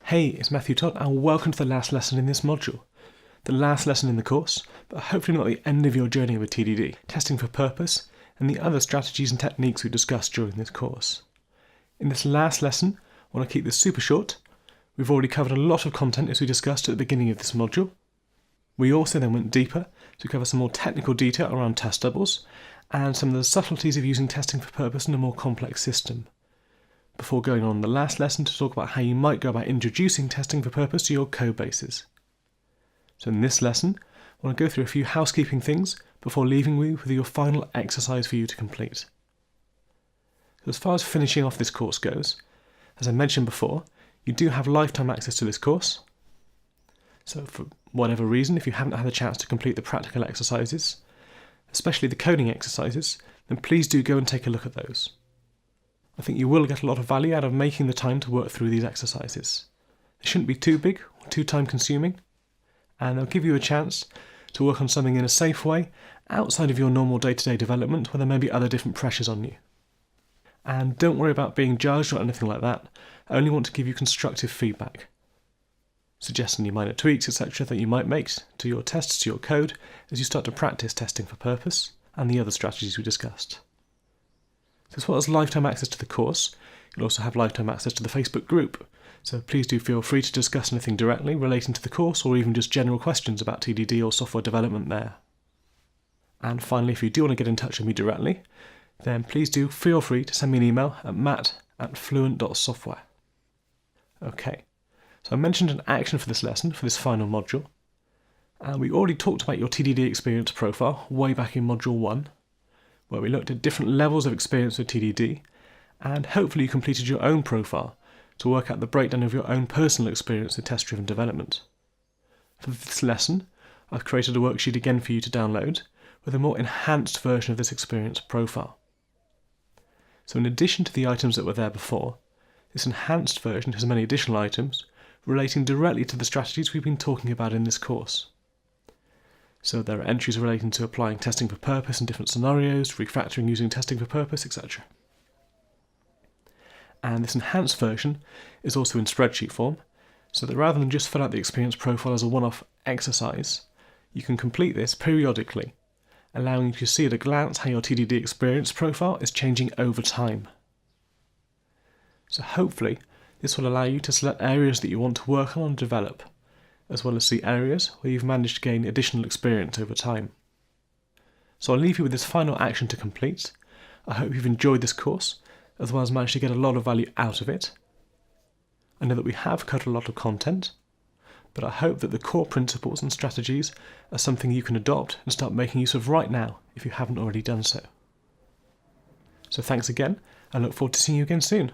Hey, it's Matthew Todd and welcome to the last lesson in this module. The last lesson in the course, but hopefully not the end of your journey with TDD, testing for purpose, and the other strategies and techniques we discussed during this course. In this last lesson, I want to keep this super short. We've already covered a lot of content as we discussed at the beginning of this module. We also then went deeper to cover some more technical detail around test doubles and some of the subtleties of using testing for purpose in a more complex system, before going on the last lesson to talk about how you might go about introducing testing for purpose to your code bases. So in this lesson, I want to go through a few housekeeping things before leaving you with your final exercise for you to complete. So as far as finishing off this course goes, as I mentioned before, you do have lifetime access to this course. So for whatever reason, if you haven't had a chance to complete the practical exercises, especially the coding exercises, then please do go and take a look at those. I think you will get a lot of value out of making the time to work through these exercises. They shouldn't be too big or too time consuming, and they'll give you a chance to work on something in a safe way outside of your normal day-to-day development where there may be other different pressures on you. And don't worry about being judged or anything like that. I only want to give you constructive feedback, suggesting any minor tweaks, etc. that you might make to your tests, to your code, as you start to practice testing for purpose and the other strategies we discussed. So as well as lifetime access to the course, you'll also have lifetime access to the Facebook group, so please do feel free to discuss anything directly relating to the course or even just general questions about TDD or software development there. And finally, if you do want to get in touch with me directly, then please do feel free to send me an email at matt@fluent.software. Okay, so I mentioned an action for this lesson, for this final module, and we already talked about your TDD Experience Profile way back in Module 1, where we looked at different levels of experience with TDD, and hopefully you completed your own profile to work out the breakdown of your own personal experience with test-driven development. For this lesson, I've created a worksheet again for you to download with a more enhanced version of this experience profile. So in addition to the items that were there before, this enhanced version has many additional items relating directly to the strategies we've been talking about in this course. So there are entries relating to applying testing for purpose in different scenarios, refactoring using testing for purpose, etc. And this enhanced version is also in spreadsheet form, so that rather than just fill out the experience profile as a one-off exercise, you can complete this periodically, allowing you to see at a glance how your TDD experience profile is changing over time. So hopefully this will allow you to select areas that you want to work on and develop, as well as see areas where you've managed to gain additional experience over time. So I'll leave you with this final action to complete. I hope you've enjoyed this course, as well as managed to get a lot of value out of it. I know that we have covered a lot of content, but I hope that the core principles and strategies are something you can adopt and start making use of right now if you haven't already done so. So thanks again, and look forward to seeing you again soon.